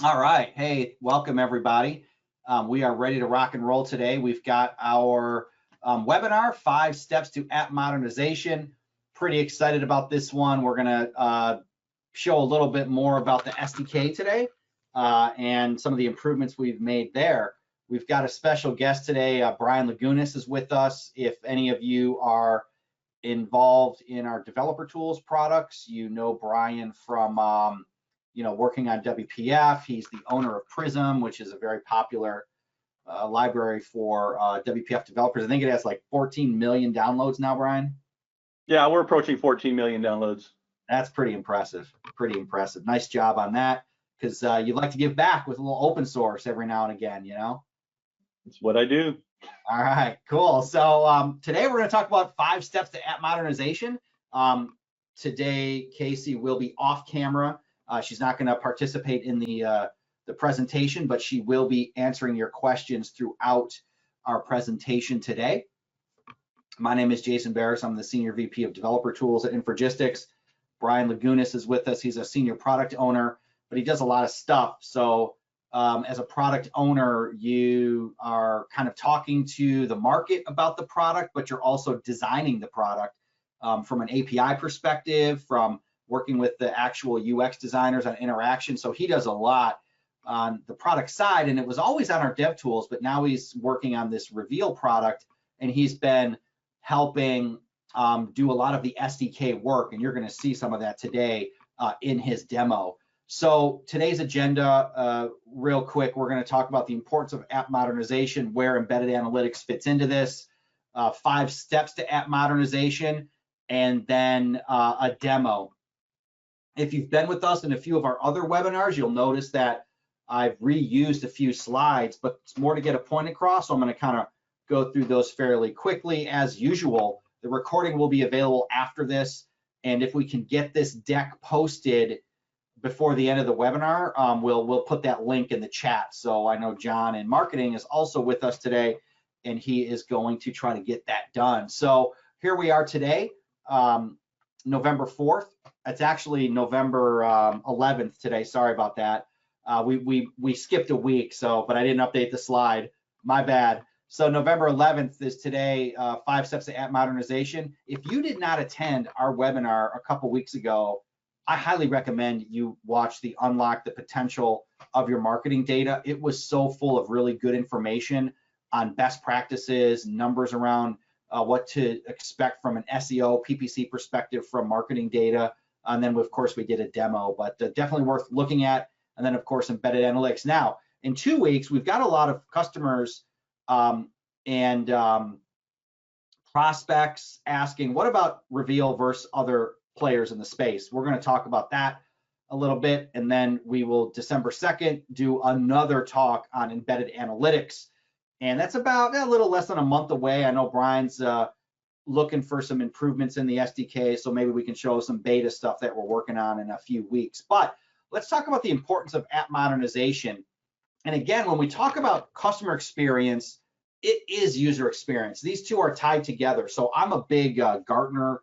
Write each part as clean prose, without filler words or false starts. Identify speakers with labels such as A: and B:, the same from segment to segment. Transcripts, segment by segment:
A: All right. Hey, welcome everybody. We are ready to rock and roll today. We've got our webinar, 5 Steps to App Modernization. Pretty excited about this one. We're going to show a little bit more about the SDK today and some of the improvements we've made there. We've got a special guest today. Brian Lagunas is with us. If any of you are involved in our developer tools products, you know Brian from working on WPF. He's the owner of Prism, which is a very popular library for WPF developers. I think it has like 14 million downloads now, Brian.
B: Yeah, we're approaching 14 million downloads.
A: That's pretty impressive. Pretty impressive. Nice job on that, because you'd like to give back with a little open source every now and again, you know?
B: That's what I do.
A: All right, cool. So today we're going to talk about 5 steps to app modernization. Today, Casey will be off camera. She's not going to participate in the presentation, but she will be answering your questions throughout our presentation today. My name is Jason Barris. I'm the Senior VP of Developer Tools at Infragistics. Brian Lagunas is with us. He's a senior product owner, but he does a lot of stuff. So as a product owner, you are kind of talking to the market about the product, but you're also designing the product from an API perspective, from working with the actual UX designers on interaction. So he does a lot on the product side, and it was always on our dev tools, but now he's working on this Reveal product, and he's been helping do a lot of the SDK work, and you're going to see some of that today in his demo. So today's agenda, real quick, we're going to talk about the importance of app modernization, where embedded analytics fits into this, 5 steps to app modernization, and then a demo. If you've been with us in a few of our other webinars, you'll notice that I've reused a few slides, but it's more to get a point across, so I'm going to kind of go through those fairly quickly. As usual, the recording will be available after this, and if we can get this deck posted before the end of the webinar, we'll put that link in the chat. So I know John in marketing is also with us today, and he is going to try to get that done. So here we are today, November 4th. It's actually November 11th today. Sorry about that. We skipped a week, but I didn't update the slide. My bad. So November 11th is today, 5 steps to app modernization. If you did not attend our webinar a couple weeks ago, I highly recommend you watch the Unlock the Potential of Your Marketing Data. It was so full of really good information on best practices, numbers around what to expect from an SEO, PPC perspective from marketing data. And then, of course, we did a demo, but definitely worth looking at. And then, of course, embedded analytics. Now, in 2 weeks, we've got a lot of customers and prospects asking, what about Reveal versus other players in the space? We're going to talk about that a little bit. And then we will, December 2nd, do another talk on embedded analytics. And that's about a little less than a month away. I know Brian's looking for some improvements in the SDK, so maybe we can show some beta stuff that we're working on in a few weeks. But let's talk about the importance of app modernization. And again, when we talk about customer experience, it is user experience. These two are tied together. So I'm a big Gartner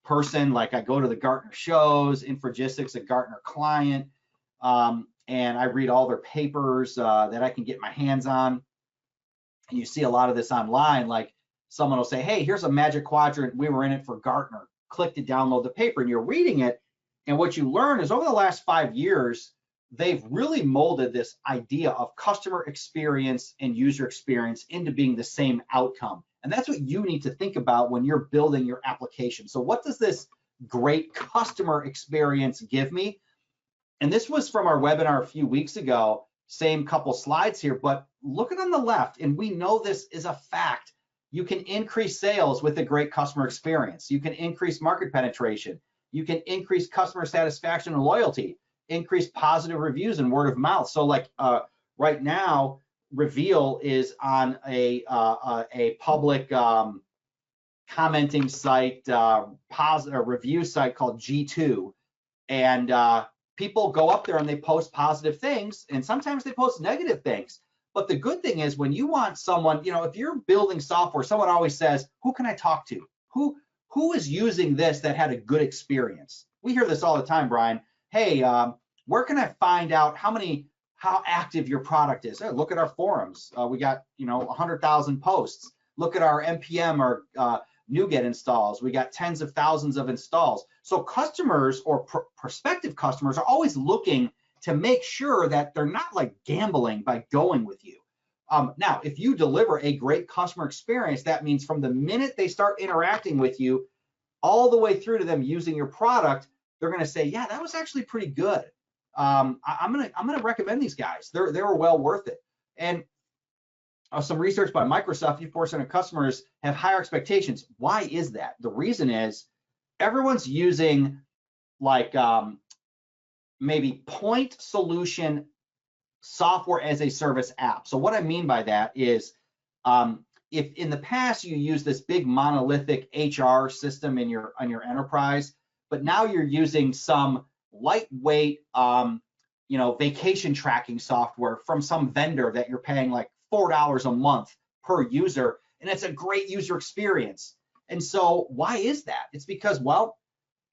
A: person. Like, I go to the Gartner shows, Infragistics, a Gartner client, and I read all their papers that I can get my hands on. And you see a lot of this online, like someone will say, hey, here's a magic quadrant. We were in it for Gartner. Click to download the paper, and you're reading it. And what you learn is over the last 5 years, they've really molded this idea of customer experience and user experience into being the same outcome. And that's what you need to think about when you're building your application. So what does this great customer experience give me? And this was from our webinar a few weeks ago, same couple slides here, but look at on the left, and we know this is a fact. You can increase sales with a great customer experience. You can increase market penetration. You can increase customer satisfaction and loyalty, increase positive reviews and word of mouth. So like right now, Reveal is on a public commenting site, positive review site called G2, and people go up there and they post positive things, and sometimes they post negative things. But the good thing is, when you want someone, if you're building software, someone always says, who can I talk to? Who is using this that had a good experience? We hear this all the time, Brian. Hey, Where can I find out how active your product is? Hey, look at our forums. We got 100,000 posts. Look at our NPM or NuGet installs. We got tens of thousands of installs. So customers or prospective customers are always looking to make sure that they're not like gambling by going with you. Now, if you deliver a great customer experience, that means from the minute they start interacting with you, all the way through to them using your product, they're going to say, yeah, that was actually pretty good. I'm gonna recommend these guys. They were well worth it. And some research by Microsoft, 54% of customers have higher expectations. Why is that? The reason is everyone's using like maybe point solution software as a service app. So what I mean by that is if in the past you use this big monolithic HR system in your enterprise, but now you're using some lightweight vacation tracking software from some vendor that you're paying like $4 a month per user, and it's a great user experience. And so why is that? It's because, well,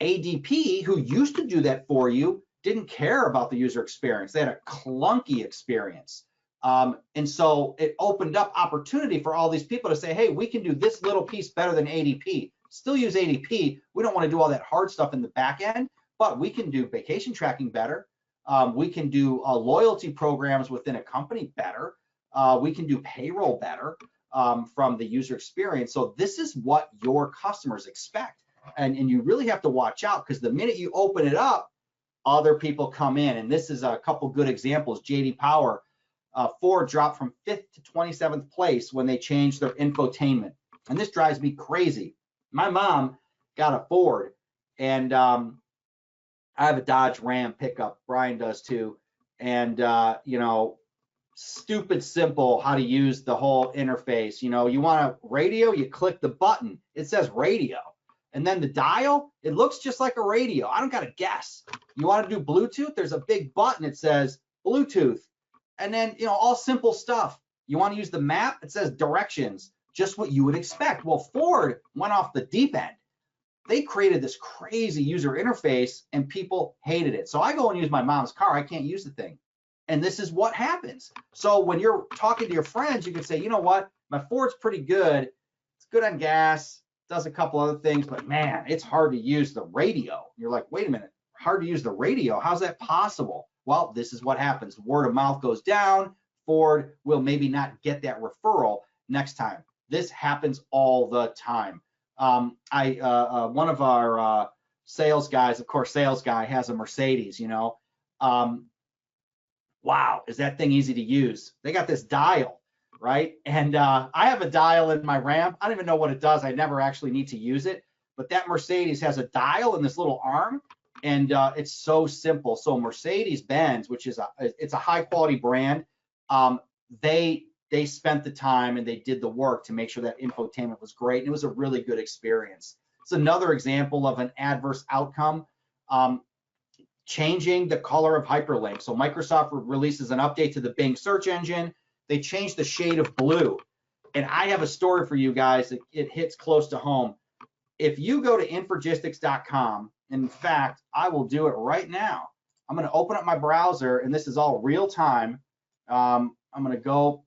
A: ADP, who used to do that for you, didn't care about the user experience. They had a clunky experience. And so it opened up opportunity for all these people to say, hey, we can do this little piece better than ADP. Still use ADP. We don't want to do all that hard stuff in the back end, but we can do vacation tracking better. We can do loyalty programs within a company better. We can do payroll better from the user experience. So this is what your customers expect. And you really have to watch out, because the minute you open it up, other people come in. And this is a couple good examples. JD Power, Ford dropped from 5th to 27th place when they changed their infotainment. And this drives me crazy. My mom got a Ford, and I have a Dodge Ram pickup. Brian does too. And, stupid simple how to use the whole interface. You want a radio, you click the button. It says radio. And then the dial, it looks just like a radio. I don't got to guess. You want to do Bluetooth? There's a big button. It says Bluetooth. And then, all simple stuff. You want to use the map? It says directions, just what you would expect. Well, Ford went off the deep end. They created this crazy user interface and people hated it. So I go and use my mom's car. I can't use the thing. And this is what happens. So when you're talking to your friends, you can say, you know what? My Ford's pretty good. It's good on gas, does a couple other things, but man, it's hard to use the radio. You're like, wait a minute, hard to use the radio? How's that possible? Well, this is what happens. Word of mouth goes down. Ford will maybe not get that referral next time. This happens all the time. One of our sales guys, of course, sales guy has a Mercedes, wow, is that thing easy to use? They got this dial, right? And I have a dial in my Ram. I don't even know what it does. I never actually need to use it. But that Mercedes has a dial in this little arm, and it's so simple. So Mercedes-Benz, which is it's a high quality brand, they spent the time and they did the work to make sure that infotainment was great. And it was a really good experience. It's another example of an adverse outcome. Changing the color of hyperlink. So Microsoft releases an update to the Bing search engine. They changed the shade of blue. And I have a story for you guys. It hits close to home. If you go to Infragistics.com, in fact, I will do it right now. I'm going to open up my browser, and this is all real time. I'm going to go,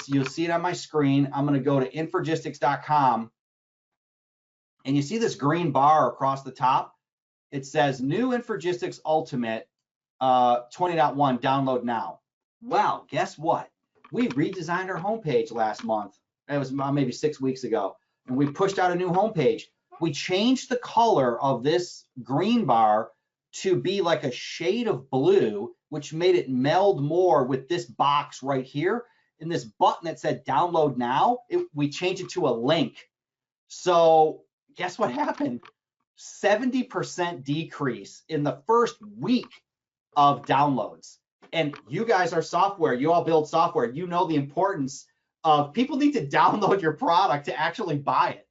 A: you'll see it on my screen. I'm going to go to Infragistics.com, and you see this green bar across the top. It says new Infragistics Ultimate 20.1 download now. Well, guess what? We redesigned our homepage last month. It was maybe 6 weeks ago, and we pushed out a new homepage. We changed the color of this green bar to be like a shade of blue, which made it meld more with this box right here. And this button that said download now, we changed it to a link. So guess what happened? 70% decrease in the first week of downloads. And you guys are software, you all build software, you know the importance of people need to download your product to actually buy it.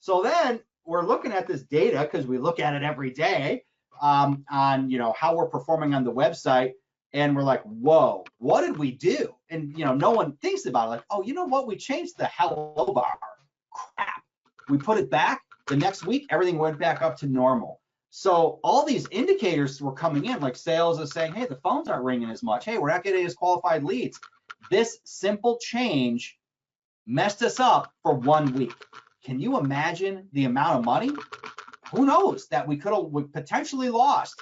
A: So then we're looking at this data, because we look at it every day on how we're performing on the website, and we're like, whoa, what did we do? And no one thinks about it, like, oh, you know what, we changed the hello bar. Crap. We put it back. The next week, everything went back up to normal. So all these indicators were coming in, like sales is saying, hey, the phones aren't ringing as much. Hey, we're not getting as qualified leads. This simple change messed us up for 1 week. Can you imagine the amount of money? Who knows that we could have potentially lost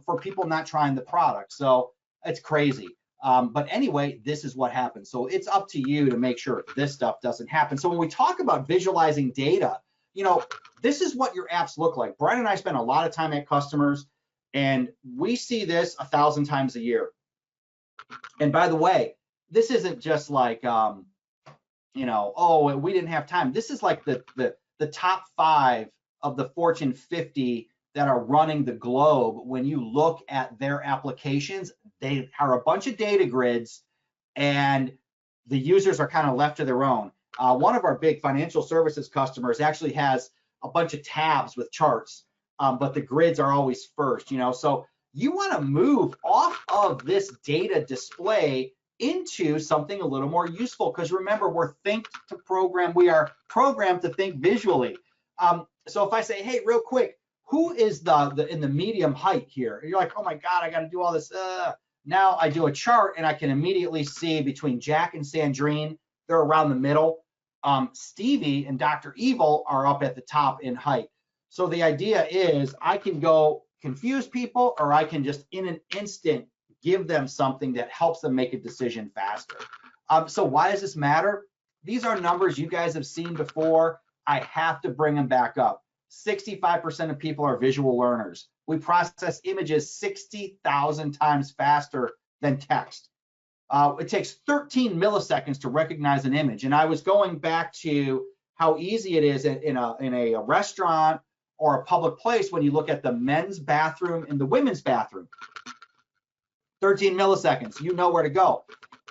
A: for people not trying the product. So it's crazy. But anyway, this is what happens. So it's up to you to make sure this stuff doesn't happen. So when we talk about visualizing data, you know, this is what your apps look like. Brian and I spend a lot of time at customers, and we see this 1,000 times a year. And by the way, this isn't just like, you know, oh, we didn't have time. This is like the top 5 of the Fortune 50 that are running the globe. When you look at their applications, they are a bunch of data grids, and the users are kind of left to their own. One of our big financial services customers actually has a bunch of tabs with charts, but the grids are always first, you know. So you want to move off of this data display into something a little more useful, because remember, we're think to program. We are programmed to think visually. So if I say, hey, real quick, who is the in the medium height here? And you're like, oh my God, I got to do all this. Now I do a chart, and I can immediately see between Jack and Sandrine, they're around the middle. Stevie and Dr. Evil are up at the top in height. So the idea is I can go confuse people, or I can just in an instant give them something that helps them make a decision faster. So why does this matter? These are numbers you guys have seen before. I have to bring them back up. 65% of people are visual learners. We process images 60,000 times faster than text. It takes 13 milliseconds to recognize an image. And I was going back to how easy it is in a restaurant or a public place when you look at the men's bathroom and the women's bathroom. 13 milliseconds, you know where to go.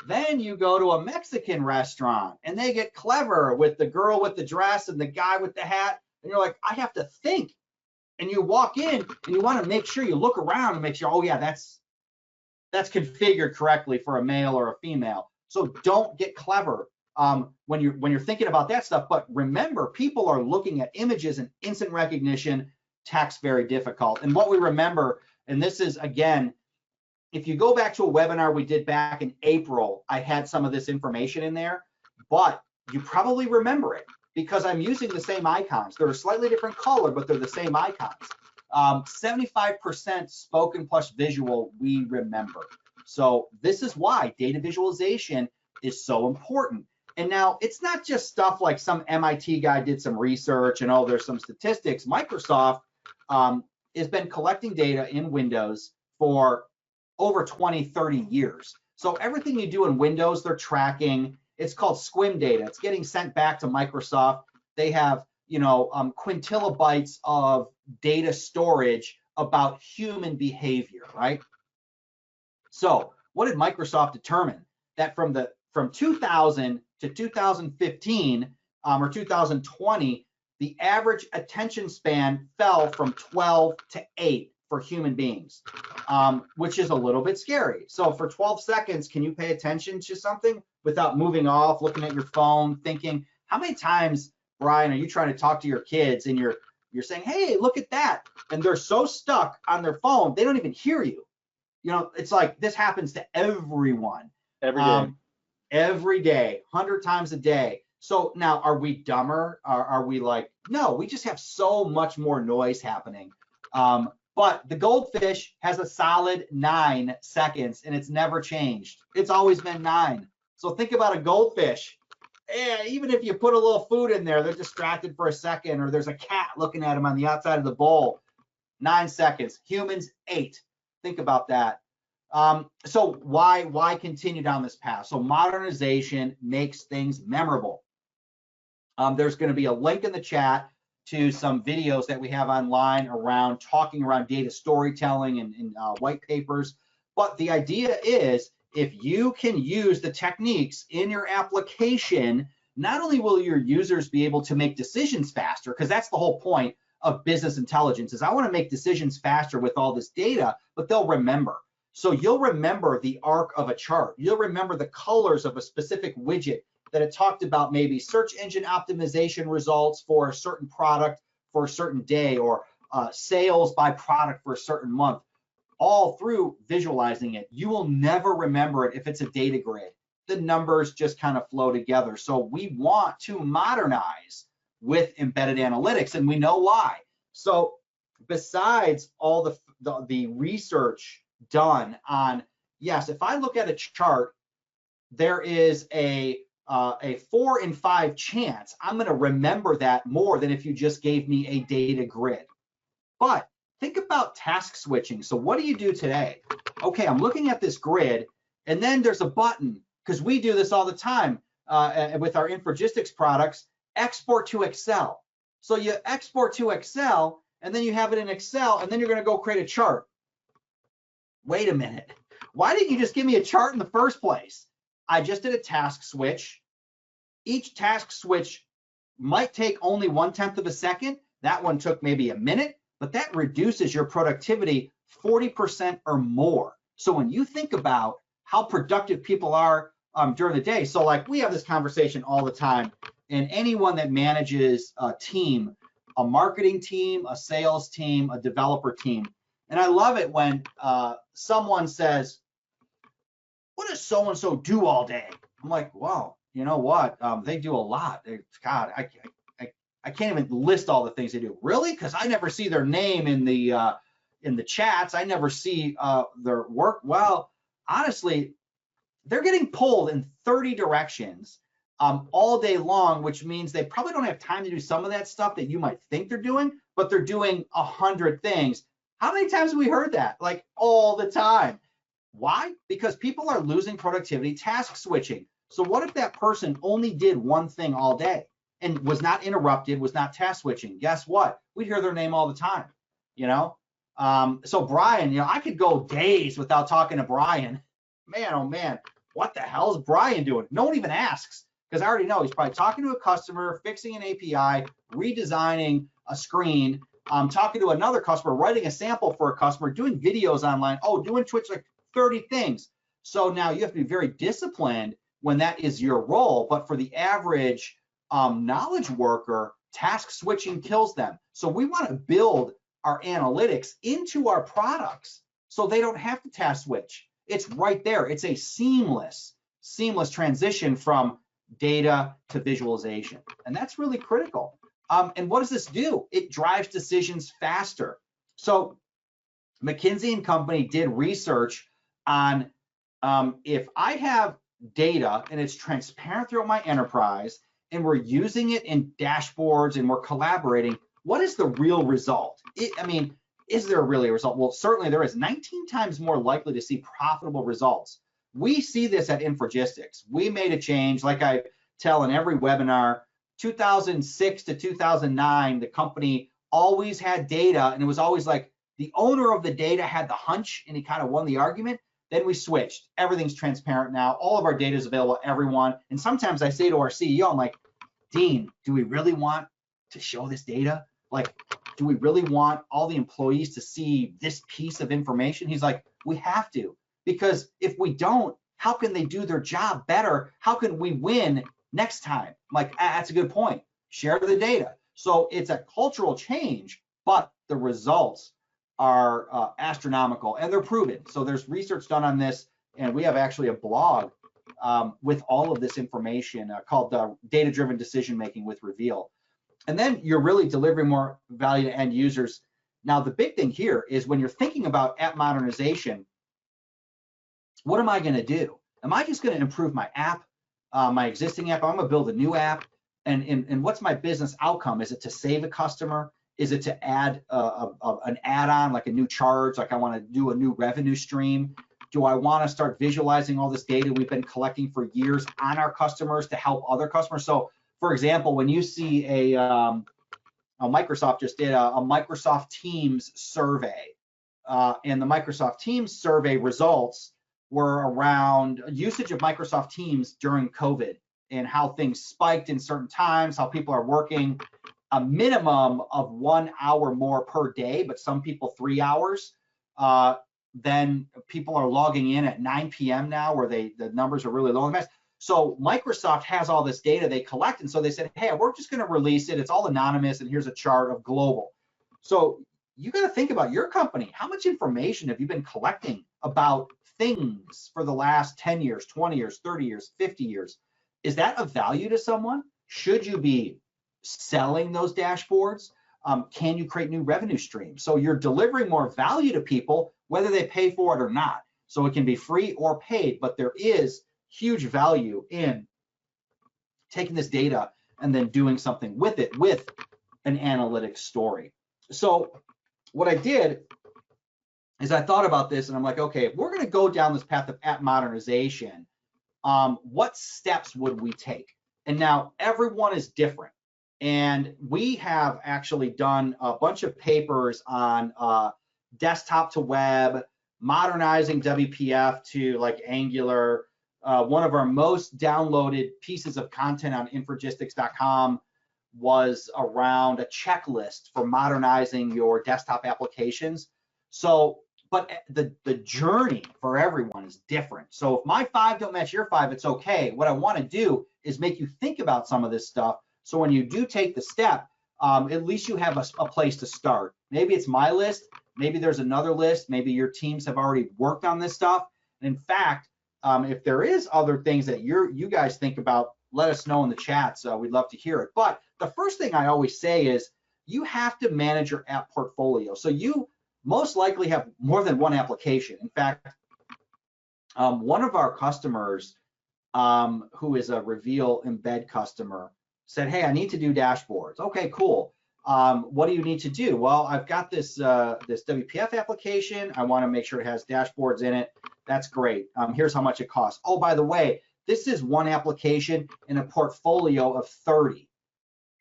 A: Then you go to a Mexican restaurant, and they get clever with the girl with the dress and the guy with the hat. And you're like, I have to think. And you walk in, and you want to make sure you look around and make sure, oh yeah, that's configured correctly for a male or a female. So don't get clever when you're thinking about that stuff. But remember, people are looking at images and instant recognition. Text very difficult. And what we remember, and this is again, if you go back to a webinar we did back in April, I had some of this information in there, but you probably remember it because I'm using the same icons. They're a slightly different color, but they're the same icons. 75% spoken plus visual, we remember. So this is why data visualization is so important. And now it's not just stuff like some MIT guy did some research and oh, there's some statistics. Microsoft has been collecting data in Windows for over 20, 30 years. So everything you do in Windows, they're tracking. It's called SQUIM data. It's getting sent back to Microsoft. They have, you know, quintilobytes of data storage about human behavior, right? So what did Microsoft determine? That from 2000 to 2015 or 2020, the average attention span fell from 12 to 8 for human beings, which is a little bit scary. So for 12 seconds, can you pay attention to something without moving off, looking at your phone, thinking? How many times, Brian, are you trying to talk to your kids and you're saying, hey, look at that, and they're so stuck on their phone they don't even hear you? You know, it's like this happens to everyone. Every day, 100 times a day. So now, are we dumber? Are we like, no, we just have so much more noise happening. But the goldfish has a solid 9 seconds, and it's never changed. It's always been 9. So think about a goldfish. Even if you put a little food in there, they're distracted for a second, or there's a cat looking at them on the outside of the bowl. 9 seconds. Humans, 8. Think about that. So why continue down this path? So modernization makes things memorable. There's going to be a link in the chat to some videos that we have online around talking around data storytelling and white papers. But the idea is, if you can use the techniques in your application, not only will your users be able to make decisions faster, because that's the whole point of business intelligence, is I want to make decisions faster with all this data, but they'll remember. So you'll remember the arc of a chart. You'll remember the colors of a specific widget that it talked about, maybe search engine optimization results for a certain product for a certain day, or sales by product for a certain month, all through visualizing it. You will never remember it if it's a data grid. The numbers just kind of flow together. So we want to modernize with embedded analytics, and we know why. So besides all the research done on, yes, if I look at a chart, there is a 4 in 5 chance I'm going to remember that more than if you just gave me a data grid. But think about task switching. So what do you do today? Okay, I'm looking at this grid, and then there's a button, because we do this all the time with our Infragistics products, export to Excel. So you export to Excel, and then you have it in Excel, and then you're going to go create a chart. Wait a minute. Why didn't you just give me a chart in the first place? I just did a task switch. Each task switch might take only 1/10 of a second. That one took maybe a minute, but that reduces your productivity 40% or more. So when you think about how productive people are during the day, so like we have this conversation all the time, and anyone that manages a team, a marketing team, a sales team, a developer team, and I love it when someone says, what does so-and-so do all day? I'm like, wow, you know what? They do a lot. God, I can't even list all the things they do. Really? Because I never see their name in the chats. I never see their work. Well, honestly, they're getting pulled in 30 directions all day long, which means they probably don't have time to do some of that stuff that you might think they're doing, but they're doing 100 things. How many times have we heard that? Like all the time. Why? Because people are losing productivity task switching. So what if that person only did one thing all day and was not interrupted, was not task switching? Guess what? We'd hear their name all the time, you know? So Brian, you know, I could go days without talking to Brian. Man, oh man, what the hell is Brian doing? No one even asks, because I already know he's probably talking to a customer, fixing an API, redesigning a screen, talking to another customer, writing a sample for a customer, doing videos online, doing Twitch, like 30 things. So now you have to be very disciplined when that is your role, but for the average knowledge worker, task switching kills them. So we want to build our analytics into our products so they don't have to task switch. It's right there. It's a seamless transition from data to visualization. And that's really critical. And what does this do? It drives decisions faster. So McKinsey & Company did research on if I have data and it's transparent throughout my enterprise and we're using it in dashboards and we're collaborating, what is the real result? Is there really a result? Well, certainly there is. 19 times more likely to see profitable results. We see this at Infragistics. We made a change, like I tell in every webinar, 2006 to 2009, the company always had data, and it was always like the owner of the data had the hunch and he kind of won the argument. Then we switched. Everything's transparent now. All of our data is available to everyone. And sometimes I say to our CEO, I'm like, Dean, do we really want to show this data? Like, do we really want all the employees to see this piece of information? He's like, we have to, because if we don't, how can they do their job better? How can we win next time? I'm like, that's a good point. Share the data. So it's a cultural change, but the results are astronomical and they're proven. So there's research done on this, and we have actually a blog with all of this information called Data-Driven Decision Making with Reveal. And then you're really delivering more value to end users. Now, the big thing here is when you're thinking about app modernization, what am I going to do? Am I just going to improve my app, my existing app? I'm going to build a new app. And what's my business outcome? Is it to save a customer? Is it to add an add-on, like a new charge? Like I want to do a new revenue stream? Do I want to start visualizing all this data we've been collecting for years on our customers to help other customers? So, for example, when you see Microsoft just did a Microsoft Teams survey, and the Microsoft Teams survey results were around usage of Microsoft Teams during COVID and how things spiked in certain times, how people are working a minimum of 1 hour more per day, but some people 3 hours. Then people are logging in at 9 p.m. now, where the numbers are really low in the mess. So Microsoft has all this data they collect, and so they said, hey, we're just going to release it. It's all anonymous, and here's a chart of global. So you got to think about your company. How much information have you been collecting about things for the last 10 years, 20 years, 30 years, 50 years? Is that of value to someone? Should you be selling those dashboards? Can you create new revenue streams? So you're delivering more value to people, whether they pay for it or not. So it can be free or paid, but there is huge value in taking this data and then doing something with it with an analytics story. So what I did is I thought about this and I'm like, okay, if we're going to go down this path of app modernization, what steps would we take? And now everyone is different. And we have actually done a bunch of papers on desktop to web, modernizing WPF to like Angular. One of our most downloaded pieces of content on infragistics.com was around a checklist for modernizing your desktop applications. So, but the journey for everyone is different. So if my 5 don't match your 5, it's okay. What I want to do is make you think about some of this stuff. So when you do take the step, at least you have a place to start. Maybe it's my list. Maybe there's another list. Maybe your teams have already worked on this stuff. And in fact, if there is other things that you guys think about, let us know in the chats. We'd love to hear it. But the first thing I always say is you have to manage your app portfolio. So you most likely have more than one application. In fact, one of our customers, who is a Reveal embed customer, said, hey, I need to do dashboards. Okay, cool. What do you need to do? Well, I've got this WPF application. I want to make sure it has dashboards in it. That's great. Here's how much it costs. Oh, by the way, this is one application in a portfolio of 30.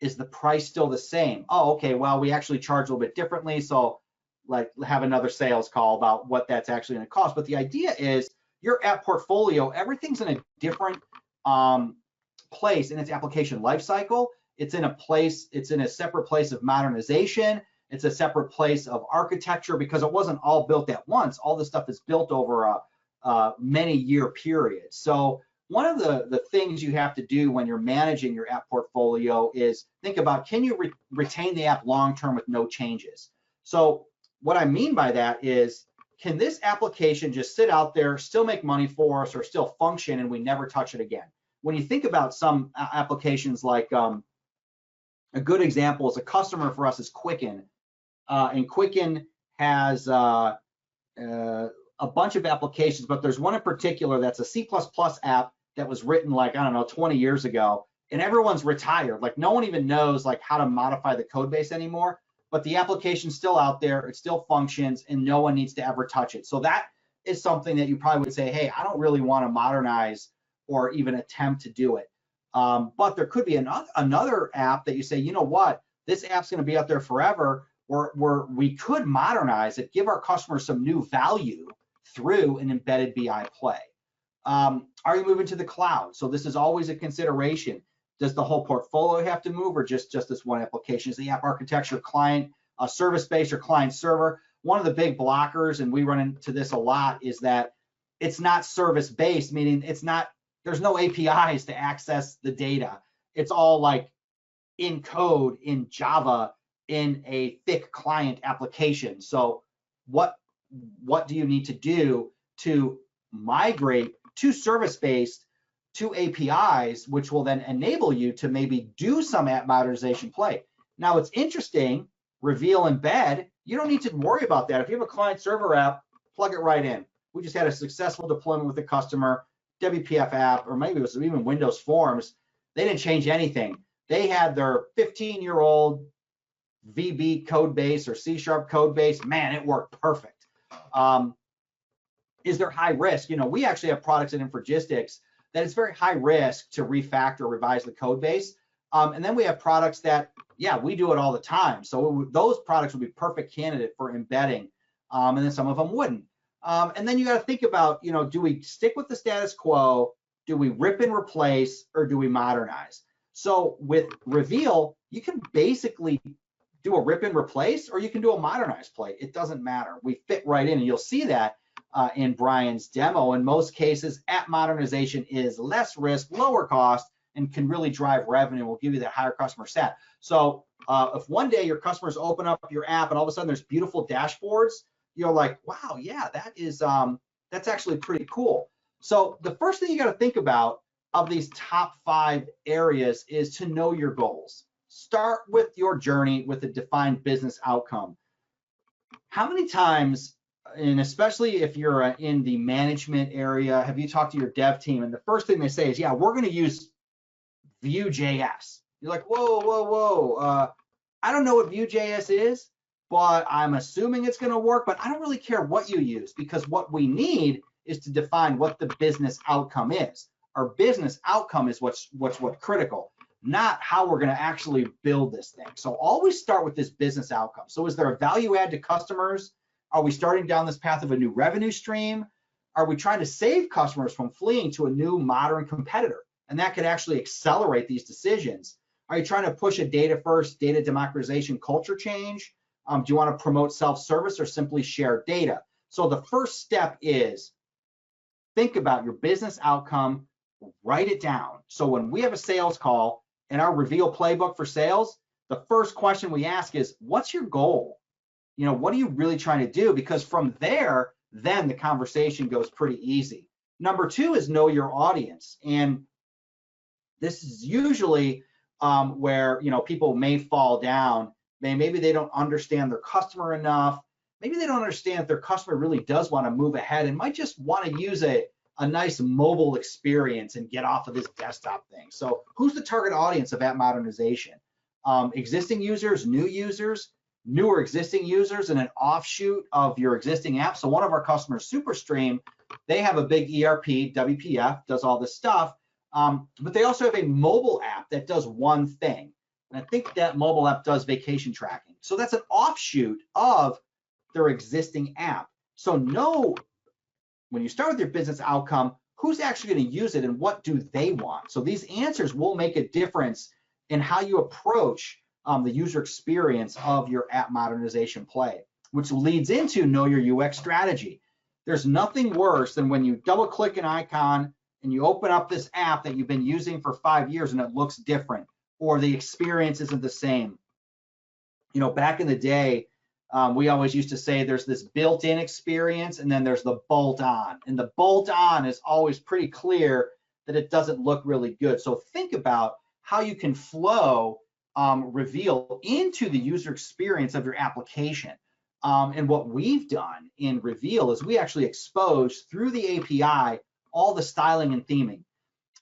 A: Is the price still the same? Oh, okay. Well, we actually charge a little bit differently. So like have another sales call about what that's actually going to cost. But the idea is your app portfolio, everything's in a different place in its application lifecycle. It's in a separate place of modernization. It's a separate place of architecture because it wasn't all built at once. All this stuff is built over a many year period. So one of the things you have to do when you're managing your app portfolio is think about, can you retain the app long-term with no changes? So what I mean by that is, can this application just sit out there, still make money for us, or still function and we never touch it again? When you think about some applications like, a good example is a customer for us is Quicken. And Quicken has a bunch of applications, but there's one in particular that's a C++ app that was written like, I don't know, 20 years ago, and everyone's retired. Like no one even knows like how to modify the code base anymore, but the application's still out there, it still functions, and no one needs to ever touch it. So that is something that you probably would say, hey, I don't really want to modernize or even attempt to do it. But there could be another app that you say, you know what, this app's going to be out there forever, where we could modernize it, give our customers some new value through an embedded BI play. Are you moving to the cloud? So this is always a consideration. Does the whole portfolio have to move, or just this one application? Is the app architecture client service-based or client server? One of the big blockers, and we run into this a lot, is that it's not service-based, meaning there's no APIs to access the data. It's all like in code, in Java, in a thick client application. So what do you need to do to migrate to service-based, to APIs, which will then enable you to maybe do some app modernization play? Now it's interesting, Reveal embed, you don't need to worry about that. If you have a client server app, plug it right in. We just had a successful deployment with a customer, WPF app, or maybe it was even Windows Forms. They didn't change anything. They had their 15-year-old VB code base or C# code base. Man, it worked perfect. Is there high risk? You know, we actually have products in Infragistics that it's very high risk to refactor or revise the code base. And then we have products that, yeah, we do it all the time. So those products would be perfect candidate for embedding, and then some of them wouldn't. And then you got to think about, you know, do we stick with the status quo? Do we rip and replace, or do we modernize? So with Reveal, you can basically do a rip and replace, or you can do a modernize play. It doesn't matter. We fit right in, and you'll see that in Brian's demo. In most cases, app modernization is less risk, lower cost, and can really drive revenue, will give you that higher customer sat. So if one day your customers open up your app and all of a sudden there's beautiful dashboards, you're like, wow, yeah, that's actually pretty cool. So the first thing you got to think about of these top 5 areas is to know your goals. Start with your journey with a defined business outcome. How many times, and especially if you're in the management area, have you talked to your dev team and the first thing they say is, yeah, we're going to use Vue.js. You're like, whoa, whoa, whoa. I don't know what Vue.js is, but I'm assuming it's going to work, but I don't really care what you use, because what we need is to define what the business outcome is. Our business outcome is what's critical, not how we're going to actually build this thing. So always start with this business outcome. So is there a value add to customers? Are we starting down this path of a new revenue stream? Are we trying to save customers from fleeing to a new modern competitor? And that could actually accelerate these decisions. Are you trying to push a data first, data democratization culture change? Do you want to promote self-service or simply share data? So the first step is think about your business outcome, write it down. So when we have a sales call in our Reveal playbook for sales, the first question we ask is, what's your goal? You know, what are you really trying to do? Because from there, then the conversation goes pretty easy. Number 2 is know your audience. And this is usually where, you know, people may fall down. Maybe they don't understand their customer enough. Maybe they don't understand if their customer really does want to move ahead and might just want to use a nice mobile experience and get off of this desktop thing. So who's the target audience of App Modernization? Existing users, new users, newer existing users, and an offshoot of your existing app. So one of our customers, SuperStream, they have a big ERP, WPF, does all this stuff, but they also have a mobile app that does one thing. And I think that mobile app does vacation tracking. So that's an offshoot of their existing app. So know, when you start with your business outcome, who's actually going to use it and what do they want? So these answers will make a difference in how you approach the user experience of your app modernization play, which leads into know your UX strategy. There's nothing worse than when you double click an icon and you open up this app that you've been using for 5 years and it looks different, or the experience isn't the same. You know, back in the day, we always used to say there's this built-in experience and then there's the bolt-on. And the bolt-on is always pretty clear that it doesn't look really good. So think about how you can flow Reveal into the user experience of your application. And what we've done in Reveal is we actually expose through the API all the styling and theming.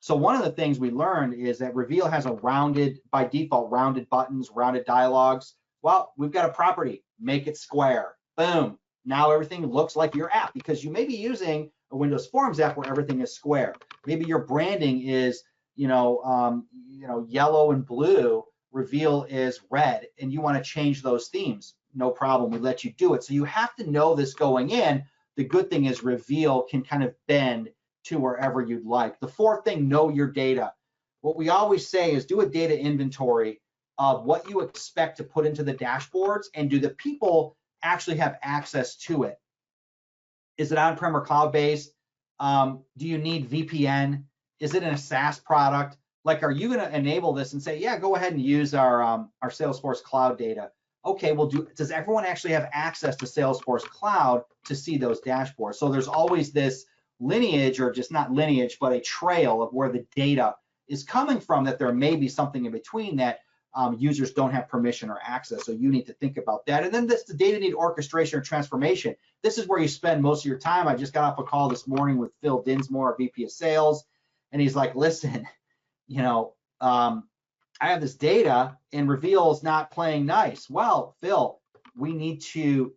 A: So one of the things we learned is that Reveal has a rounded, by default, rounded buttons, rounded dialogues. Well, we've got a property, make it square. Boom. Now everything looks like your app, because you may be using a Windows Forms app where everything is square. Maybe your branding is, yellow and blue. Reveal is red, and you want to change those themes. No problem. We let you do it. So you have to know this going in. The good thing is Reveal can kind of bend to wherever you'd like. The fourth thing, know your data. What we always say is do a data inventory of what you expect to put into the dashboards, and do the people actually have access to it? Is it on-prem or cloud-based? Do you need VPN? Is it in a SaaS product? Like, are you going to enable this and say, yeah, go ahead and use our Salesforce cloud data? Okay, well, does everyone actually have access to Salesforce cloud to see those dashboards? So there's always this lineage, or just not lineage, but a trail of where the data is coming from, that there may be something in between that users don't have permission or access. So you need to think about that. And then the data need orchestration or transformation. This is where you spend most of your time. I just got off a call this morning with Phil Dinsmore, our VP of sales, and he's like, listen, I have this data and Reveal is not playing nice. Well, Phil, we need to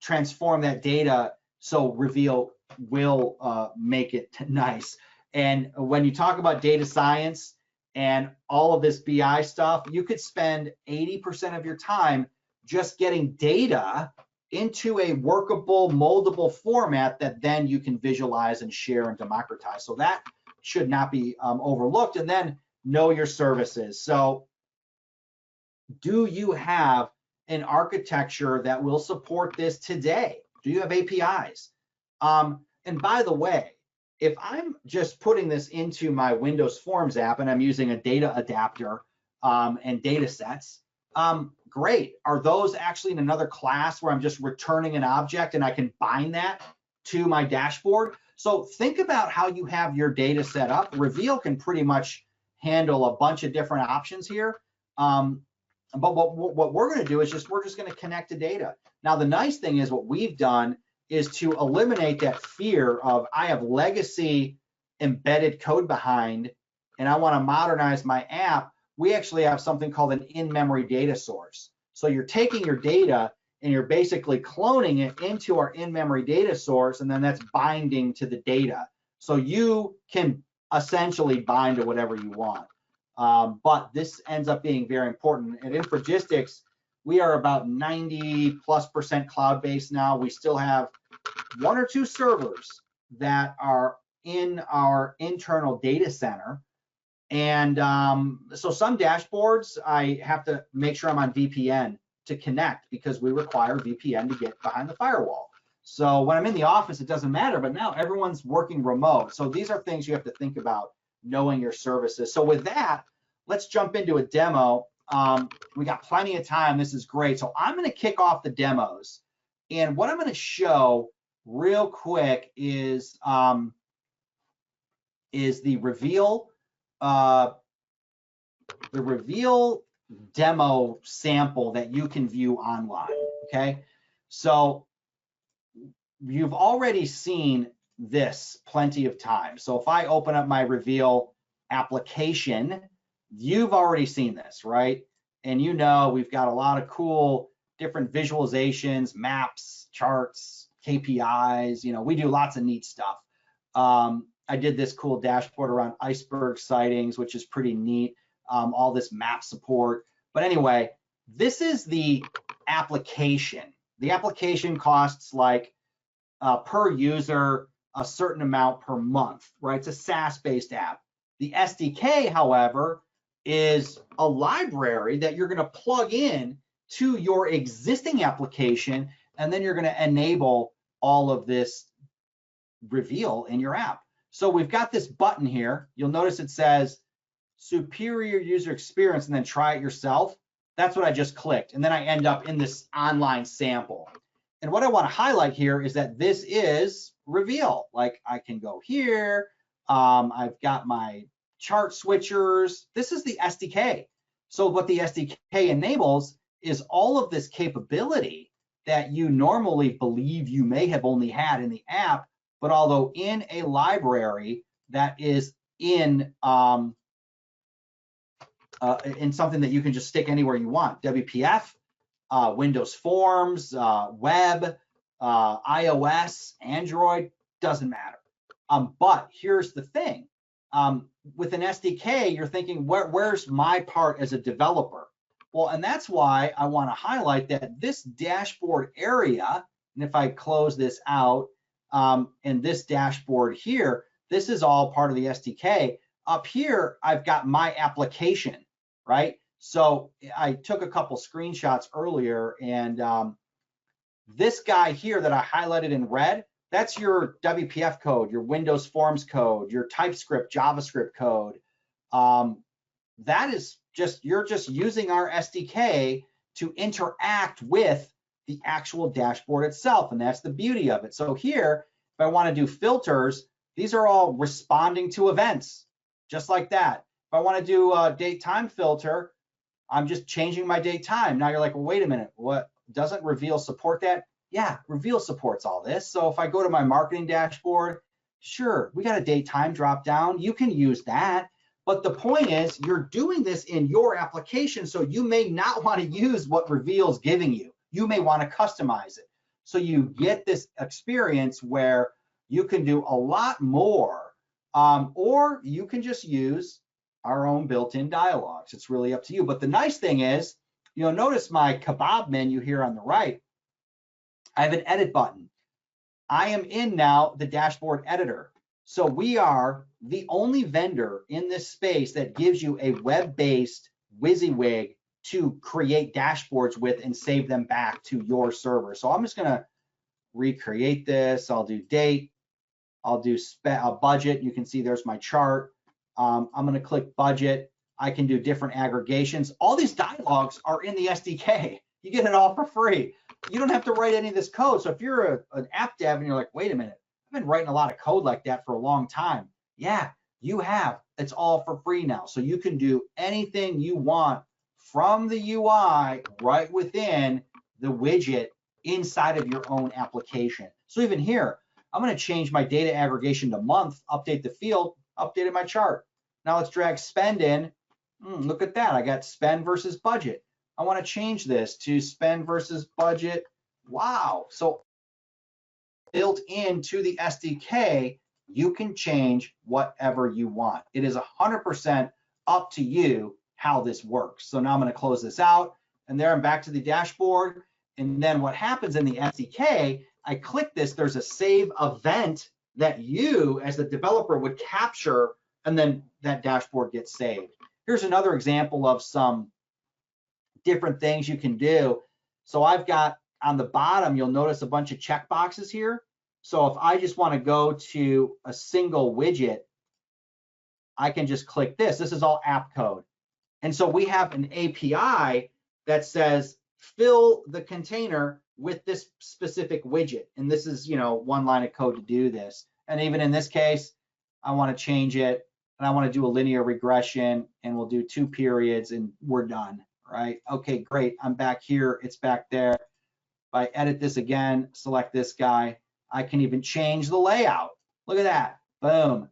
A: transform that data so Reveal will make it nice. And when you talk about data science and all of this BI stuff, you could spend 80% of your time just getting data into a workable, moldable format that then you can visualize and share and democratize. So that should not be overlooked. And then know your services. So do you have an architecture that will support this today? Do you have APIs? And by the way, if I'm just putting this into my Windows Forms app and I'm using a data adapter and data sets, great. Are those actually in another class where I'm just returning an object and I can bind that to my dashboard? So think about how you have your data set up. Reveal can pretty much handle a bunch of different options here. But what we're going to do is we're just going to connect to data. Now, the nice thing is what we've done is to eliminate that fear of I have legacy embedded code behind and I want to modernize my app. We actually have something called an in-memory data source. So you're taking your data and you're basically cloning it into our in-memory data source, and then that's binding to the data. So you can essentially bind to whatever you want. But this ends up being very important. And Infragistics, we are about 90+% cloud-based now. We still have 1 or 2 servers that are in our internal data center. And so some dashboards, I have to make sure I'm on VPN to connect because we require VPN to get behind the firewall. So when I'm in the office, it doesn't matter, but now everyone's working remote. So these are things you have to think about knowing your services. So with that, let's jump into a demo. We got plenty of time. This is great. So I'm going to kick off the demos. And what I'm going to show real quick is the reveal demo sample that you can view online. Okay, so you've already seen this plenty of times. So if I open up my reveal application, you've already seen this, right? And you know we've got a lot of cool different visualizations, maps, charts, KPIs. You know, we do lots of neat stuff. I did this cool dashboard around iceberg sightings, which is pretty neat. All this map support. But anyway, this is the application. The application costs like per user a certain amount per month, right? It's a SaaS-based app. The SDK, however, is a library that you're going to plug in to your existing application, and then you're going to enable all of this reveal in your app. So we've got this button here. You'll notice it says superior user experience and then try it yourself. That's what I just clicked. And then I end up in this online sample. And what I want to highlight here is that this is reveal. Like I can go here. I've got my chart switchers. This is the SDK. So what the SDK enables is all of this capability that you normally believe you may have only had in the app, but although in a library that is in something that you can just stick anywhere you want. WPF, Windows Forms, web, iOS, Android, doesn't matter. But here's the thing. With an SDK, you're thinking, where's my part as a developer? Well, and that's why I want to highlight that this dashboard area, and if I close this out, and this dashboard here, this is all part of the SDK. Up here, I've got my application, right? So I took a couple screenshots earlier, and this guy here that I highlighted in red, that's your WPF code, your Windows Forms code, your TypeScript, JavaScript code. That is just, you're just using our SDK to interact with the actual dashboard itself, and that's the beauty of it. So here, if I want to do filters, these are all responding to events, just like that. If I want to do a date time filter, I'm just changing my date time. Now you're like, well, wait a minute, what, doesn't Reveal support that? Yeah, Reveal supports all this. So if I go to my marketing dashboard, sure, we got a date time drop down. You can use that. But the point is, you're doing this in your application, so you may not want to use what Reveal's giving you. You may want to customize it. So you get this experience where you can do a lot more, or you can just use our own built-in dialogues. It's really up to you. But the nice thing is, you'll notice my kebab menu here on the right. I have an edit button. I am in now the dashboard editor. So we are the only vendor in this space that gives you a web-based WYSIWYG to create dashboards with and save them back to your server. So I'm just gonna recreate this. I'll do date. I'll do a budget. You can see there's my chart. I'm going to click budget. I can do different aggregations. All these dialogues are in the SDK. You get it all for free. You don't have to write any of this code. So if you're an app dev and you're like, wait a minute, I've been writing a lot of code like that for a long time. Yeah, you have. It's all for free now. So you can do anything you want from the UI right within the widget inside of your own application. So even here, I'm going to change my data aggregation to month, update the field, updated my chart. Now let's drag spend in. Look at that. I got spend versus budget. I want to change this to spend versus budget. Wow. So built into the SDK, you can change whatever you want. It is 100% up to you how this works. So now I'm going to close this out, and there I'm back to the dashboard. And then what happens in the SDK, I click this, there's a save event that you as the developer would capture, and then that dashboard gets saved. Here's another example of some different things you can do. So I've got on the bottom, you'll notice a bunch of checkboxes here. So if I just want to go to a single widget, I can just click this. This is all app code. And so we have an API that says, fill the container with this specific widget. And this is, one line of code to do this. And even in this case, I want to change it, and I want to do a linear regression, and we'll do 2 periods, and we're done, right? Okay, great. I'm back here. It's back there. If I edit this again, select this guy, I can even change the layout. Look at that. Boom.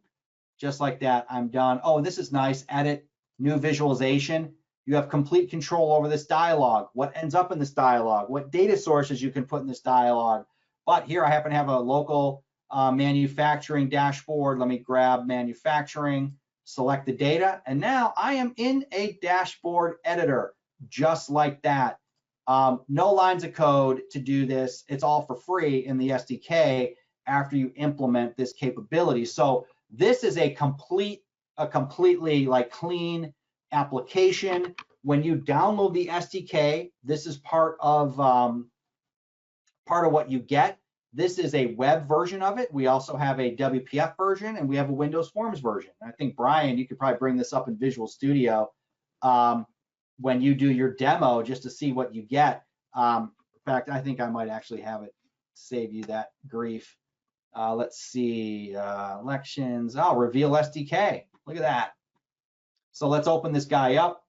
A: Just like that, I'm done. Oh, this is nice. Edit, new visualization. You have complete control over this dialogue, what ends up in this dialogue, what data sources you can put in this dialogue. But here I happen to have a local manufacturing dashboard. Let me grab manufacturing, select the data, and now I am in a dashboard editor, just like that. No lines of code to do this. It's all for free in the SDK after you implement this capability. So this is a completely like clean application. When you download the SDK, this is part of what you get. This is a web version of it. We also have a WPF version, and we have a Windows Forms version. I think, Brian, you could probably bring this up in Visual Studio when you do your demo, just to see what you get. In fact, I think I might actually have it save you that grief. Let's see, elections. Oh, reveal SDK. Look at that. So let's open this guy up.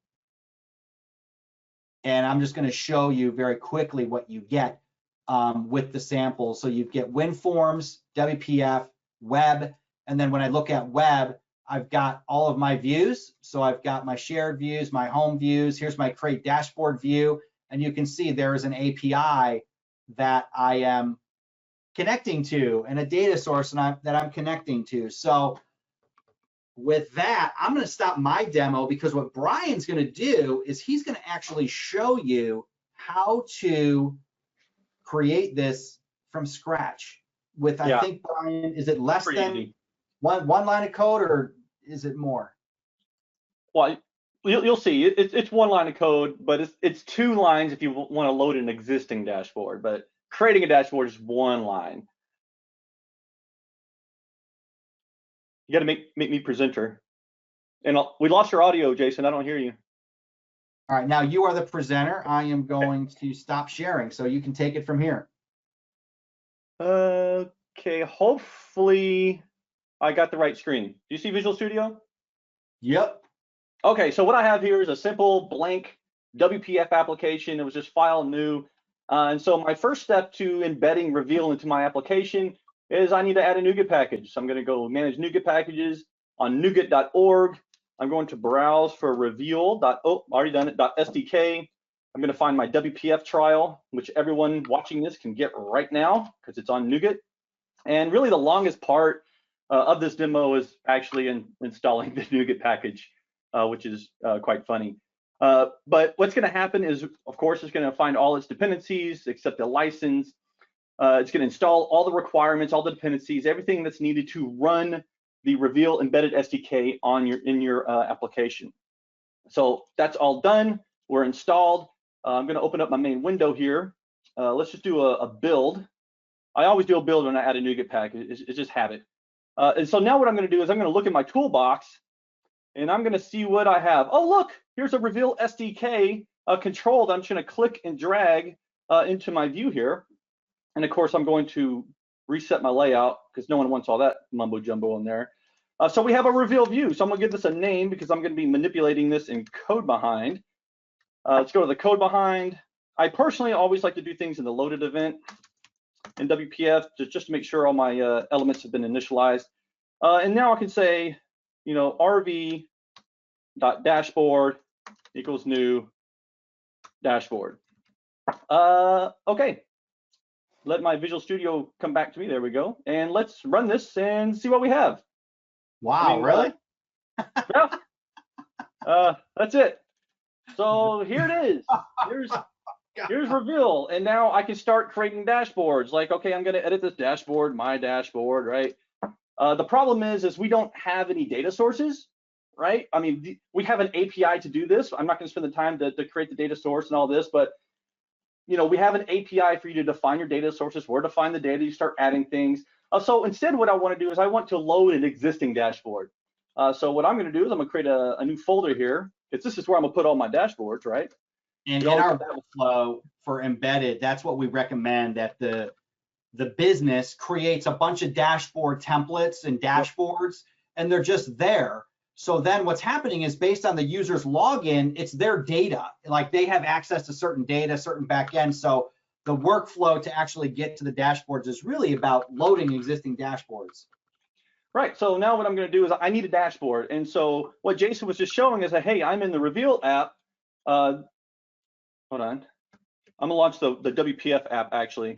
A: And I'm just going to show you very quickly what you get with the samples. So you get WinForms, WPF, web. And then when I look at web, I've got all of my views. So I've got my shared views, my home views. Here's my create dashboard view. And you can see there is an API that I am connecting to, and a data source that I'm connecting to. So with that, I'm going to stop my demo, because what Brian's going to do is he's going to actually show you how to create this from scratch with, I think, Brian, is it less than one line of code, or is it more?
B: Well, you'll see. It's 1 line of code, but it's 2 lines if you want to load an existing dashboard. But creating a dashboard is 1 line. You got to make me presenter. And we lost your audio, Jason. I don't hear you.
A: All right, now you are the presenter. I am going to stop sharing, so you can take it from here.
B: Okay, hopefully I got the right screen. Do you see Visual Studio?
A: Yep.
B: Okay, so what I have here is a simple blank WPF application. It was just file new. And so my first step to embedding Reveal into my application is I need to add a NuGet package. So I'm going to go manage NuGet packages on NuGet.org. I'm going to browse for Reveal. Already done it. .SDK. I'm going to find my WPF trial, which everyone watching this can get right now because it's on NuGet. And really, the longest part of this demo is actually installing the NuGet package, which is quite funny. But what's going to happen is, of course, it's going to find all its dependencies, accept the license. It's going to install all the requirements, all the dependencies, everything that's needed to run the Reveal embedded SDK in your application. So that's all done. We're installed. I'm going to open up my main window here. Let's just do a build. I always do a build when I add a NuGet package. It's just habit. And so now what I'm going to do is I'm going to look at my toolbox, and I'm going to see what I have. Oh, look, here's a Reveal SDK control that I'm just going to click and drag into my view here. And of course, I'm going to reset my layout because no one wants all that mumbo jumbo in there. So we have a Reveal view. So I'm going to give this a name because I'm going to be manipulating this in code behind. Let's go to the code behind. I personally always like to do things in the loaded event in WPF just to make sure all my elements have been initialized. And now I can say, rv.dashboard equals new dashboard. Okay. Let my Visual Studio come back to me. There we go. And let's run this and see what we have.
A: Wow, really?
B: Yeah. That's it. So here it is. Here's Reveal. And now I can start creating dashboards. Like, okay, I'm going to edit this dashboard, my dashboard, right? The problem is we don't have any data sources, right? I mean, we have an API to do this. I'm not going to spend the time to create the data source and all this, but we have an API for you to define your data sources, where to find the data, you start adding things. So instead, what I want to do is I want to load an existing dashboard. So what I'm going to do is I'm going to create a new folder here, because this is where I'm going to put all my dashboards, right?
A: And in our workflow for embedded, that's what we recommend, that the business creates a bunch of dashboard templates and dashboards, and they're just there. So then what's happening is based on the user's login, it's their data. Like they have access to certain data, certain backend. So the workflow to actually get to the dashboards is really about loading existing dashboards.
B: Right. So now what I'm going to do is I need a dashboard. And so what Jason was just showing is that, hey, I'm in the Reveal app. Hold on. I'm going to launch the WPF app, actually.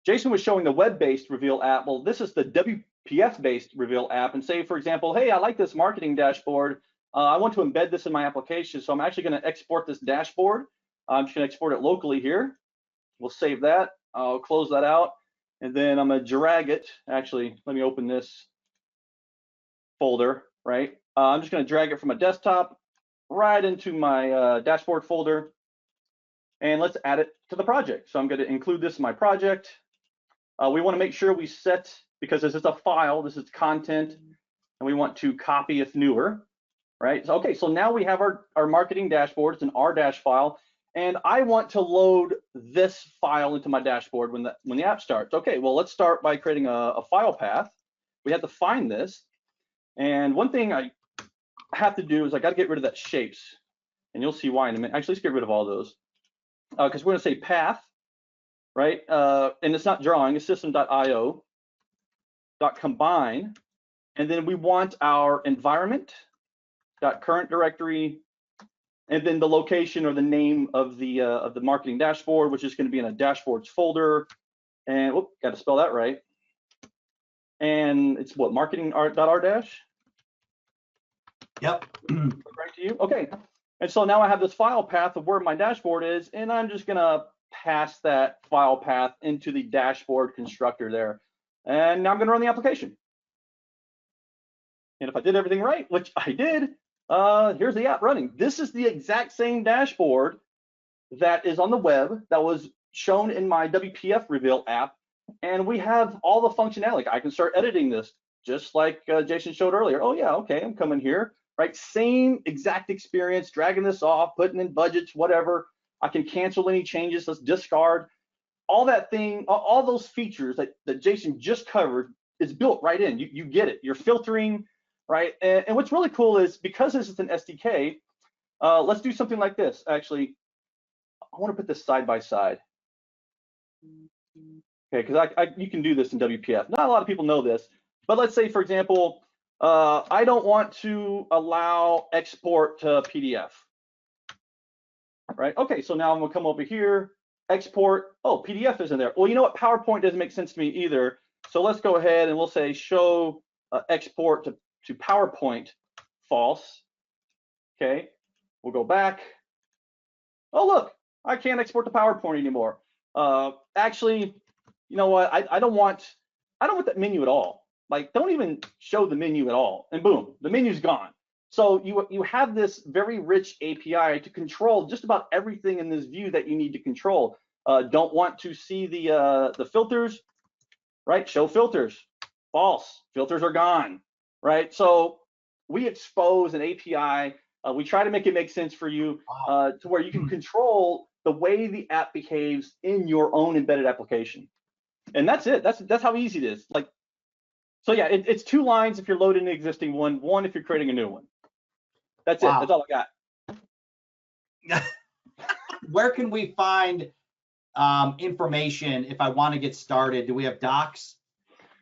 B: Jason was showing the web-based Reveal app. Well, this is the WPF-based Reveal app. And say, for example, hey, I like this marketing dashboard. I want to embed this in my application. So I'm actually going to export this dashboard. I'm just going to export it locally here. We'll save that. I'll close that out. And then I'm going to drag it. Actually, let me open this folder, right? I'm just going to drag it from a desktop right into my dashboard folder. And let's add it to the project. So I'm going to include this in my project. We want to make sure we set, because this is a file, this is content, and we want to copy if newer, right? So, okay, so now we have our marketing dashboard. It's an R- file. And I want to load this file into my dashboard when the app starts. Okay, well, let's start by creating a file path. We have to find this. And one thing I have to do is I got to get rid of that shapes. And you'll see why in a minute. Actually, let's get rid of all those. Because we're going to say path, right? And it's not drawing, it's system.io.combine. And then we want our environment.current directory, and then the location or the name of the marketing dashboard, which is going to be in a dashboards folder. And whoop, got to spell that right. And it's what, marketing.r-?
A: Yep.
B: Right to you. Okay. And so now I have this file path of where my dashboard is, and I'm just going to pass that file path into the dashboard constructor there. And now I'm going to run the application. And if I did everything right, which I did, here's the app running. This is the exact same dashboard that is on the web that was shown in my WPF Reveal app. And we have all the functionality. I can start editing this just like Jason showed earlier. Oh yeah, okay, I'm coming here, right? Same exact experience, dragging this off, putting in budgets, whatever. I can cancel any changes, let's discard. All that thing, all those features that Jason just covered is built right in. You get it, you're filtering, right? And what's really cool is because this is an SDK, let's do something like this. Actually, I want to put this side by side. Okay, because you can do this in WPF. Not a lot of people know this, but let's say, for example, I don't want to allow export to PDF, right? Okay, so now I'm gonna come over here, export. Oh, PDF isn't there. Well, you know what? PowerPoint doesn't make sense to me either. So let's go ahead and we'll say show export to PowerPoint false. Okay, we'll go back. Oh, look, I can't export to PowerPoint anymore. Actually, you know what? I don't want that menu at all. Like, don't even show the menu at all. And boom, the menu's gone. So you have this very rich API to control just about everything in this view that you need to control. Don't want to see the filters, right? Show filters. False. Filters are gone, right? So we expose an API. We try to make it make sense for you to where you can control the way the app behaves in your own embedded application. And that's it. That's how easy it is. Like, so yeah, it's 2 lines if you're loading an existing one if you're creating a new one. That's it. That's all I
A: got. Where can we find information if I want to get started? Do we have docs?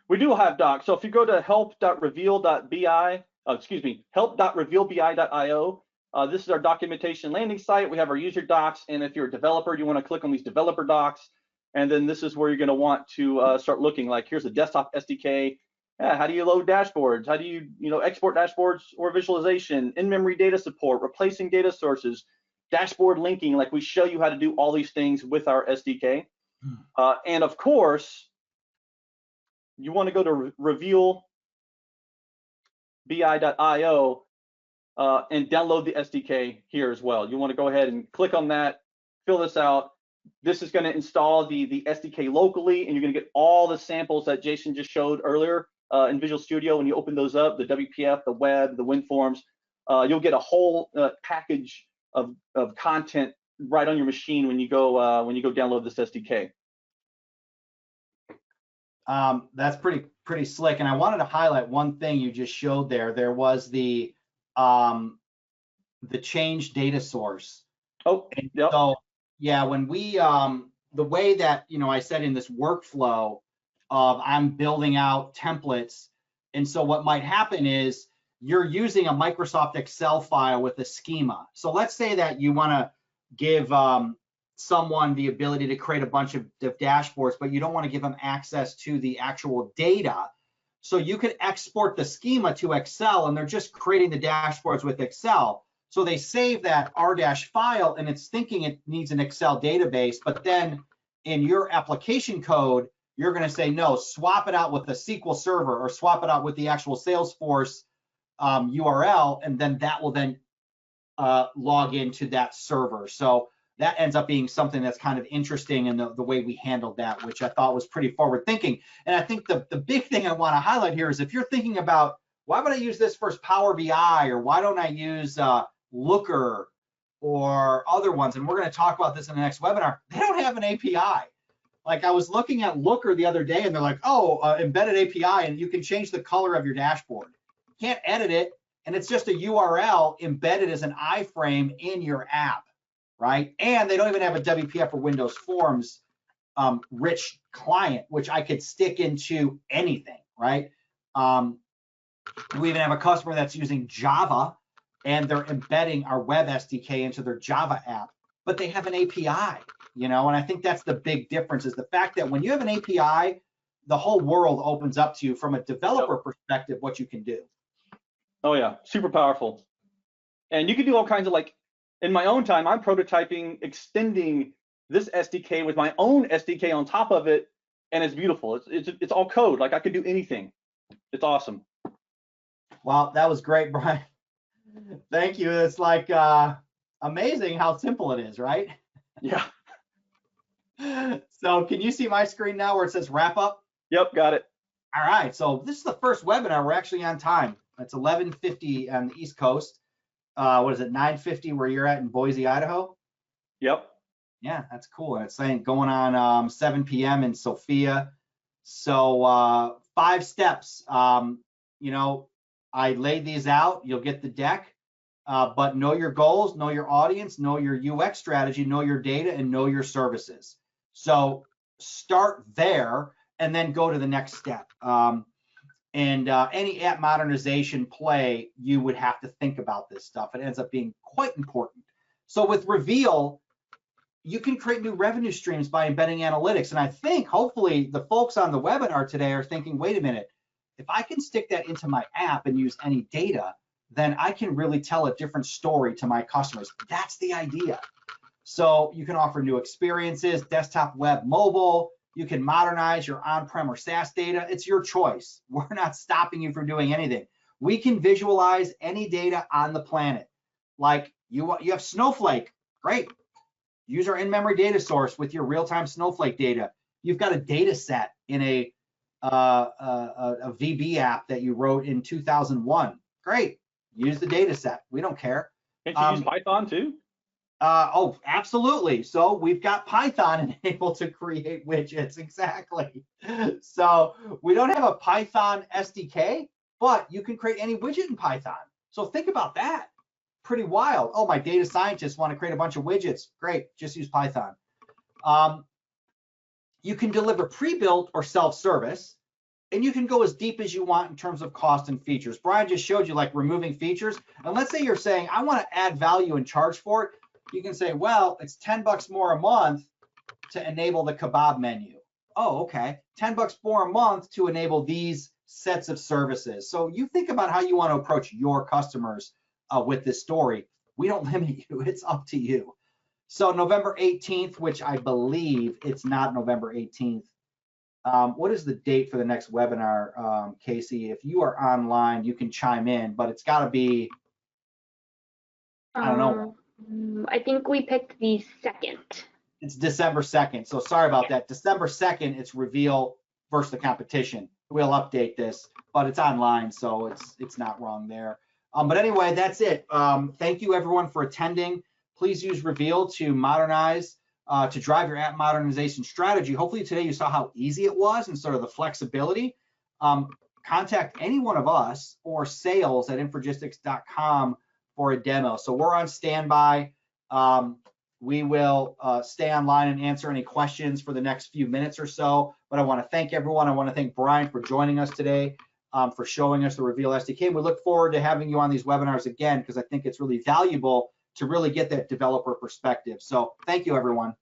B: We do have docs. So if you go to help.reveal.bi, help.revealbi.io, this is our documentation landing site. We have our user docs, and if you're a developer, you want to click on these developer docs, and then this is where you're going to want to start looking. Like, here's a desktop SDK. Yeah, how do you load dashboards? How do you export dashboards or visualization, in-memory data support, replacing data sources, dashboard linking? Like, we show you how to do all these things with our SDK. And of course, you want to go to revealbi.io and download the SDK here as well. You want to go ahead and click on that, fill this out. This is going to install the SDK locally, and you're going to get all the samples that Jason just showed earlier in Visual Studio. When you open those up, the WPF, the web, the WinForms, you'll get a whole package of content right on your machine when you go download this SDK.
A: That's pretty slick. And I wanted to highlight one thing you just showed there. There was the change data source.
B: Oh, yep.
A: So yeah, when we the way that I said in this workflow of I'm building out templates, and so what might happen is you're using a Microsoft Excel file with a schema. So let's say that you want to give someone the ability to create a bunch of dashboards, but you don't want to give them access to the actual data. So you could export the schema to Excel, and they're just creating the dashboards with Excel. So they save that R- file, and it's thinking it needs an Excel database, but then in your application code, you're going to say, no, swap it out with the SQL Server or swap it out with the actual Salesforce URL, and then that will then log into that server. So that ends up being something that's kind of interesting in the way we handled that, which I thought was pretty forward thinking. And I think the big thing I want to highlight here is if you're thinking about, why would I use this for Power BI, or why don't I use Looker or other ones? And we're going to talk about this in the next webinar. They don't have an API. Like, I was looking at Looker the other day, and they're like, oh, embedded API, and you can change the color of your dashboard. You can't edit it, and it's just a URL embedded as an iframe in your app, right? And they don't even have a WPF or Windows Forms rich client, which I could stick into anything, right? We even have a customer that's using Java, and they're embedding our web SDK into their Java app, but they have an API, and I think that's the big difference, is the fact that when you have an API, the whole world opens up to you from a developer perspective, what you can do.
B: Oh yeah, super powerful. And you can do all kinds of, like, in my own time, I'm prototyping, extending this SDK with my own SDK on top of it, and it's beautiful. It's all code. Like, I could do anything. It's awesome.
A: Wow, that was great, Brian. Thank you. It's like amazing how simple it is, right?
B: Yeah.
A: So can you see my screen now where it says wrap up?
B: Yep, got it.
A: All right, so this is the first webinar. We're actually on time. It's 11:50 on the East Coast. What is it, 9:50 where you're at in Boise, Idaho?
B: Yep.
A: Yeah, that's cool. And it's saying going on 7 p.m. in Sophia. So 5 steps. I laid these out. You'll get the deck, but know your goals, know your audience, know your UX strategy, know your data, and know your services. So start there and then go to the next step. Any app modernization play, you would have to think about this stuff. It ends up being quite important. So with Reveal, you can create new revenue streams by embedding analytics. And I think hopefully the folks on the webinar today are thinking, wait a minute, if I can stick that into my app and use any data, then I can really tell a different story to my customers. That's the idea. So you can offer new experiences, desktop, web, mobile. You can modernize your on-prem or SaaS data. It's your choice. We're not stopping you from doing anything. We can visualize any data on the planet. Like you have Snowflake, great. Use our in-memory data source with your real-time Snowflake data. You've got a data set in a a VB app that you wrote in 2001. Great, use the data set. We don't care.
B: Can't you use Python too?
A: Oh, absolutely. So we've got Python enabled to create widgets, exactly. So we don't have a Python SDK, but you can create any widget in Python. So think about that. Pretty wild. Oh, my data scientists want to create a bunch of widgets. Great, just use Python. You can deliver pre-built or self-service, and you can go as deep as you want in terms of cost and features. Brian just showed you like removing features. And let's say you're saying, I want to add value and charge for it. You can say, well, it's $10 more a month to enable the kebab menu. Oh, okay. $10 more a month to enable these sets of services. So you think about how you want to approach your customers with this story. We don't limit you. It's up to you. So November 18th, which I believe it's not November 18th. What is the date for the next webinar, Casey? If you are online, you can chime in, but it's got to be, I don't know.
C: I think we picked the 2nd.
A: It's December 2nd. So sorry about that. December 2nd, it's reveal versus the competition. We'll update this, but it's online, so it's not wrong there. But anyway, that's it. Thank you everyone for attending. Please use Reveal to modernize, to drive your app modernization strategy. Hopefully today you saw how easy it was and sort of the flexibility. Contact any one of us or sales@infragistics.com for a demo. So we're on standby. We will stay online and answer any questions for the next few minutes or so. But I want to thank everyone. I want to thank Brian for joining us today, for showing us the Reveal SDK. And we look forward to having you on these webinars again, because I think it's really valuable to really get that developer perspective. So thank you, everyone.